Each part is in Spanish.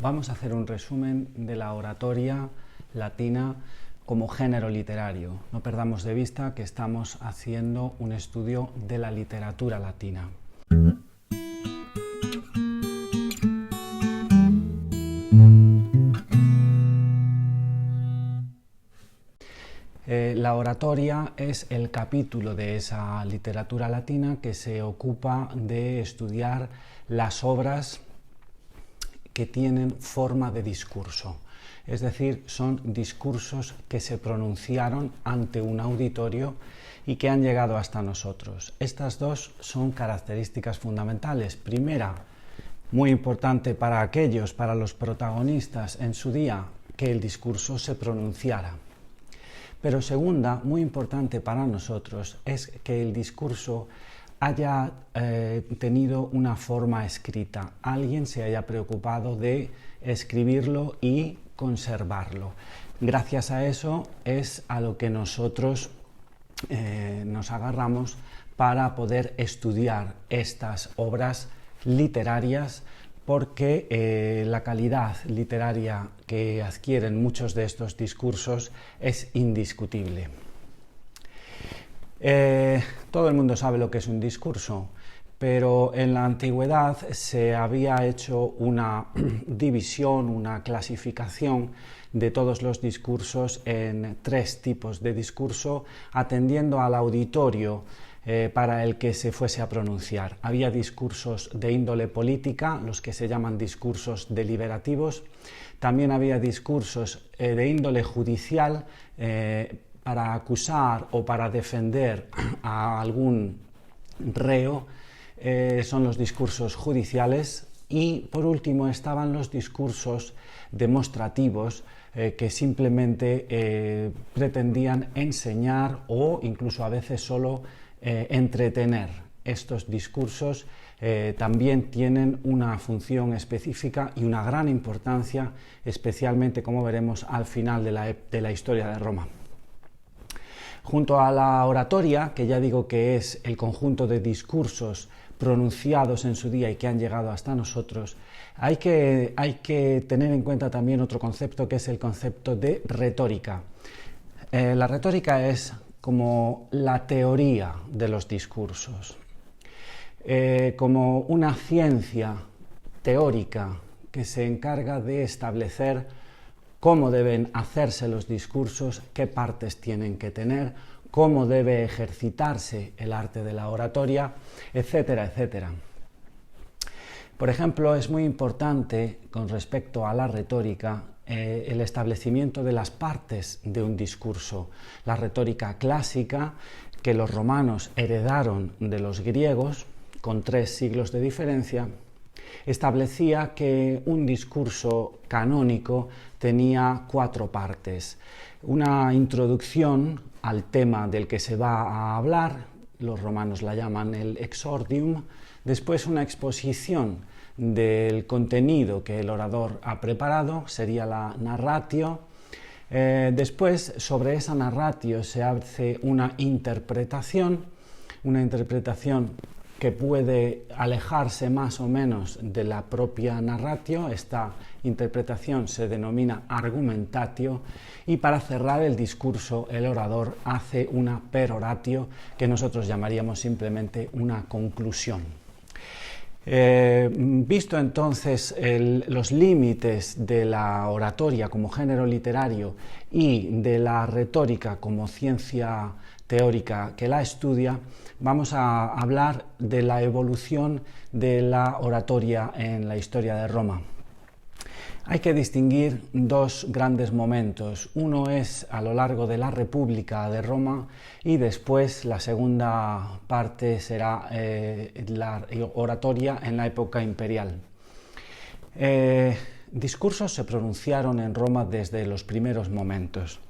Vamos a hacer un resumen de la oratoria latina como género literario. No perdamos de vista que estamos haciendo un estudio de la literatura latina. La oratoria es el capítulo de esa literatura latina que se ocupa de estudiar las obras que tienen forma de discurso, es decir, son discursos que se pronunciaron ante un auditorio y que han llegado hasta nosotros. Estas dos son características fundamentales. Primera, muy importante para los protagonistas en su día, que el discurso se pronunciara. Pero segunda, muy importante para nosotros, es que el discurso haya tenido una forma escrita, alguien se haya preocupado de escribirlo y conservarlo. Gracias a eso es a lo que nosotros nos agarramos para poder estudiar estas obras literarias, porque la calidad literaria que adquieren muchos de estos discursos es indiscutible. Todo el mundo sabe lo que es un discurso, pero en la antigüedad se había hecho una división, una clasificación de todos los discursos en tres tipos de discurso, atendiendo al auditorio para el que se fuese a pronunciar. Había discursos de índole política, los que se llaman discursos deliberativos. También había discursos de índole judicial, para acusar o para defender a algún reo, son los discursos judiciales. Y por último estaban los discursos demostrativos, que simplemente pretendían enseñar o incluso a veces solo entretener. Estos discursos también tienen una función específica y una gran importancia, especialmente, como veremos, al final de la historia de Roma. Junto a la oratoria, que ya digo que es el conjunto de discursos pronunciados en su día y que han llegado hasta nosotros, hay que tener en cuenta también otro concepto, que es el concepto de retórica. La retórica es como la teoría de los discursos, como una ciencia teórica que se encarga de establecer cómo deben hacerse los discursos, qué partes tienen que tener, cómo debe ejercitarse el arte de la oratoria, etcétera, etcétera. Por ejemplo, es muy importante con respecto a la retórica el establecimiento de las partes de un discurso. La retórica clásica, que los romanos heredaron de los griegos, con 3 siglos de diferencia, establecía que un discurso canónico tenía 4 partes. Una introducción al tema del que se va a hablar, los romanos la llaman el exordium, después una exposición del contenido que el orador ha preparado, sería la narratio. Después, sobre esa narratio se hace una interpretación que puede alejarse más o menos de la propia narratio. Esta interpretación se denomina argumentatio, y para cerrar el discurso el orador hace una peroratio, que nosotros llamaríamos simplemente una conclusión. Visto entonces los límites de la oratoria como género literario y de la retórica como ciencia teórica que la estudia, vamos a hablar de la evolución de la oratoria en la historia de Roma. Hay que distinguir 2 grandes momentos. Uno es a lo largo de la República de Roma, y después la segunda parte será la oratoria en la época imperial. Discursos se pronunciaron en Roma desde los primeros momentos.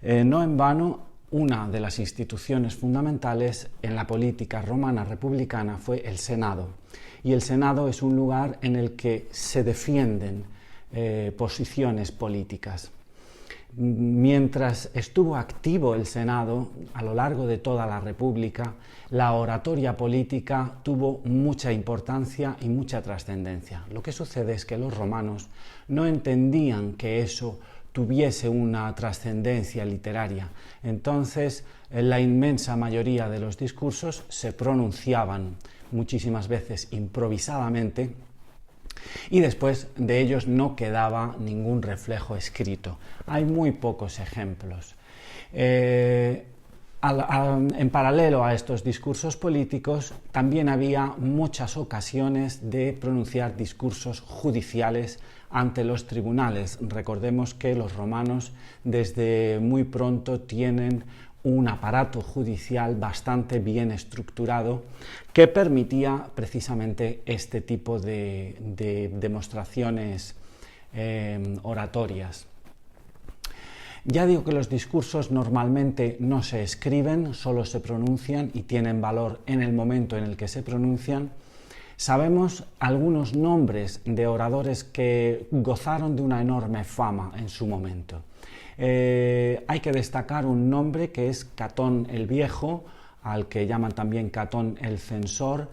No en vano, una de las instituciones fundamentales en la política romana republicana fue el Senado. Y el Senado es un lugar en el que se defienden posiciones políticas. Mientras estuvo activo el Senado a lo largo de toda la República, la oratoria política tuvo mucha importancia y mucha trascendencia. Lo que sucede es que los romanos no entendían que eso tuviese una trascendencia literaria. Entonces, la inmensa mayoría de los discursos se pronunciaban muchísimas veces improvisadamente, y después de ellos no quedaba ningún reflejo escrito. Hay muy pocos ejemplos. En paralelo a estos discursos políticos, también había muchas ocasiones de pronunciar discursos judiciales ante los tribunales. Recordemos que los romanos desde muy pronto tienen un aparato judicial bastante bien estructurado que permitía precisamente este tipo de demostraciones oratorias. Ya digo que los discursos normalmente no se escriben, solo se pronuncian y tienen valor en el momento en el que se pronuncian. Sabemos algunos nombres de oradores que gozaron de una enorme fama en su momento. Hay que destacar un nombre que es Catón el Viejo, al que llaman también Catón el Censor,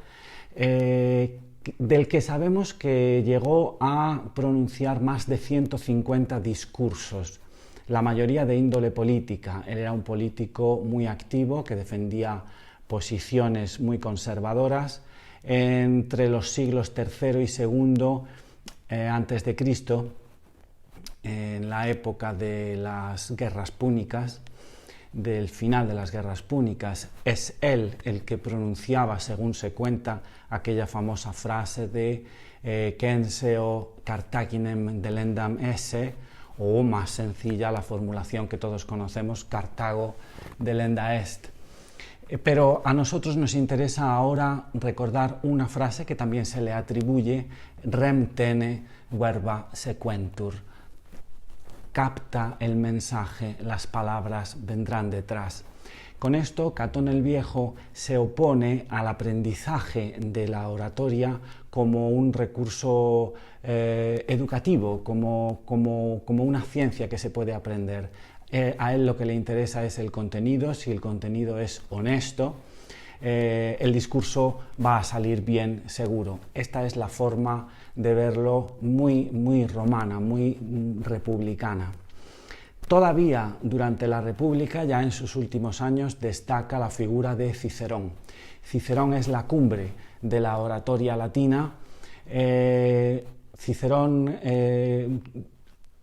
del que sabemos que llegó a pronunciar más de 150 discursos, la mayoría de índole política. Él era un político muy activo que defendía posiciones muy conservadoras. Entre los siglos III y II antes de Cristo, en la época de las guerras púnicas, del final de las guerras púnicas, es él el que pronunciaba, según se cuenta, aquella famosa frase de Censeo Carthaginem delendam esse, o más sencilla la formulación que todos conocemos, Cartago delenda est. Pero a nosotros nos interesa ahora recordar una frase que también se le atribuye, rem tene verba sequentur. Capta el mensaje, las palabras vendrán detrás. Con esto, Catón el Viejo se opone al aprendizaje de la oratoria como un recurso educativo, como una ciencia que se puede aprender. A él lo que le interesa es el contenido. Si el contenido es honesto, el discurso va a salir bien seguro. Esta es la forma de verlo muy romana, muy republicana. Todavía durante la República, ya en sus últimos años, destaca la figura de Cicerón. Cicerón es la cumbre de la oratoria latina. Cicerón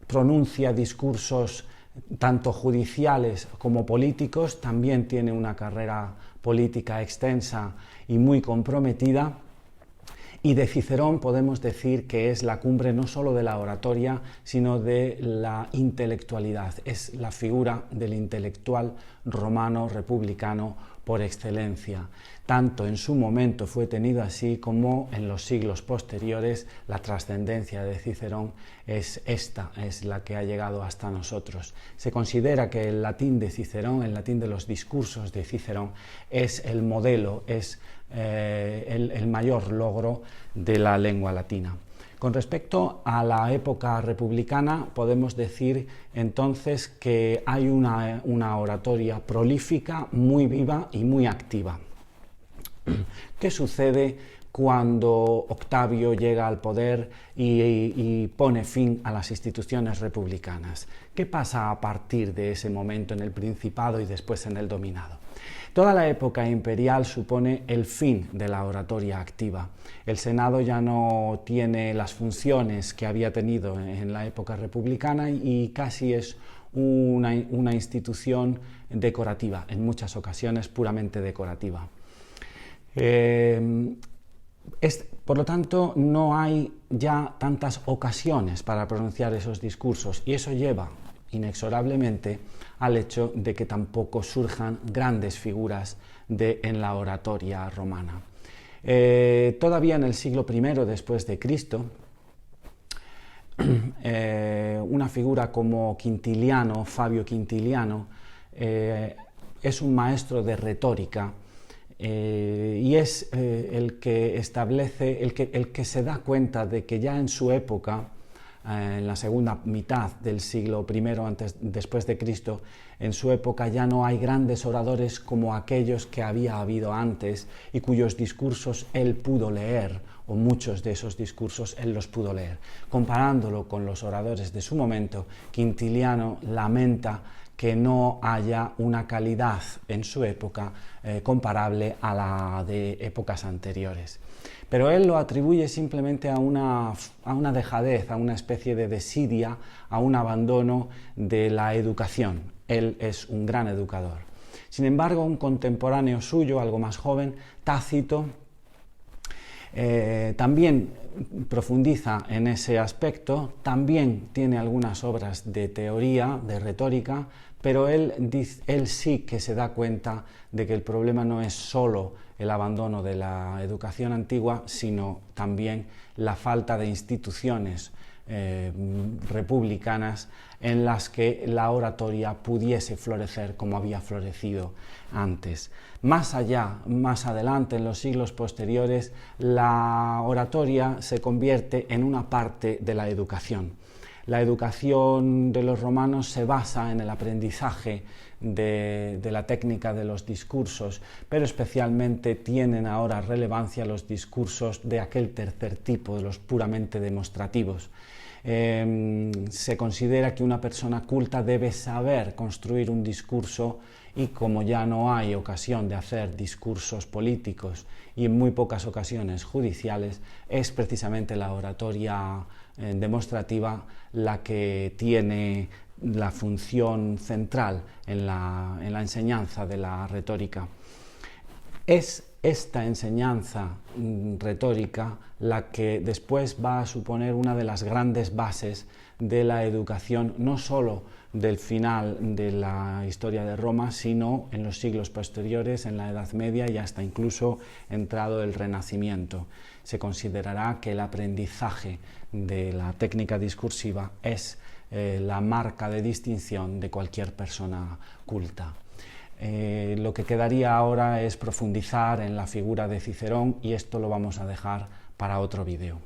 pronuncia discursos tanto judiciales como políticos, también tiene una carrera política extensa y muy comprometida. Y de Cicerón podemos decir que es la cumbre no solo de la oratoria, sino de la intelectualidad. Es la figura del intelectual romano republicano por excelencia. Tanto en su momento fue tenido así, como en los siglos posteriores la trascendencia de Cicerón es esta, es la que ha llegado hasta nosotros. Se considera que el latín de Cicerón, el latín de los discursos de Cicerón, es el modelo, es el mayor logro de la lengua latina. Con respecto a la época republicana, podemos decir entonces que hay una oratoria prolífica, muy viva y muy activa. ¿Qué sucede cuando Octavio llega al poder y pone fin a las instituciones republicanas? ¿Qué pasa a partir de ese momento en el Principado y después en el Dominado? Toda la época imperial supone el fin de la oratoria activa. El Senado ya no tiene las funciones que había tenido en la época republicana y casi es una institución decorativa, en muchas ocasiones puramente decorativa. Por lo tanto, no hay ya tantas ocasiones para pronunciar esos discursos y eso lleva inexorablemente al hecho de que tampoco surjan grandes figuras en la oratoria romana. Todavía en el siglo I después de Cristo, una figura como Quintiliano, Fabio Quintiliano, es un maestro de retórica y es el que establece, el que se da cuenta de que ya en su época en la segunda mitad del siglo I después de Cristo, en su época ya no hay grandes oradores como aquellos que había habido antes y cuyos discursos él pudo leer, o muchos de esos discursos él los pudo leer. Comparándolo con los oradores de su momento, Quintiliano lamenta que no haya una calidad en su época comparable a la de épocas anteriores. Pero él lo atribuye simplemente a una dejadez, a una especie de desidia, a un abandono de la educación. Él es un gran educador. Sin embargo, un contemporáneo suyo, algo más joven, Tácito, también profundiza en ese aspecto, también tiene algunas obras de teoría, de retórica, pero él sí que se da cuenta de que el problema no es solo el abandono de la educación antigua, sino también la falta de instituciones republicanas en las que la oratoria pudiese florecer como había florecido antes. Más allá, más adelante, en los siglos posteriores, la oratoria se convierte en una parte de la educación. La educación de los romanos se basa en el aprendizaje de la técnica de los discursos, pero especialmente tienen ahora relevancia los discursos de aquel tercer tipo, de los puramente demostrativos. Se considera que una persona culta debe saber construir un discurso y como ya no hay ocasión de hacer discursos políticos y en muy pocas ocasiones judiciales, es precisamente la oratoria demostrativa la que tiene la función central en la enseñanza de la retórica. Es esta enseñanza retórica la que después va a suponer una de las grandes bases de la educación, no solo del final de la historia de Roma, sino en los siglos posteriores, en la Edad Media y hasta incluso entrado el Renacimiento. Se considerará que el aprendizaje de la técnica discursiva es la marca de distinción de cualquier persona culta. Lo que quedaría ahora es profundizar en la figura de Cicerón y esto lo vamos a dejar para otro vídeo.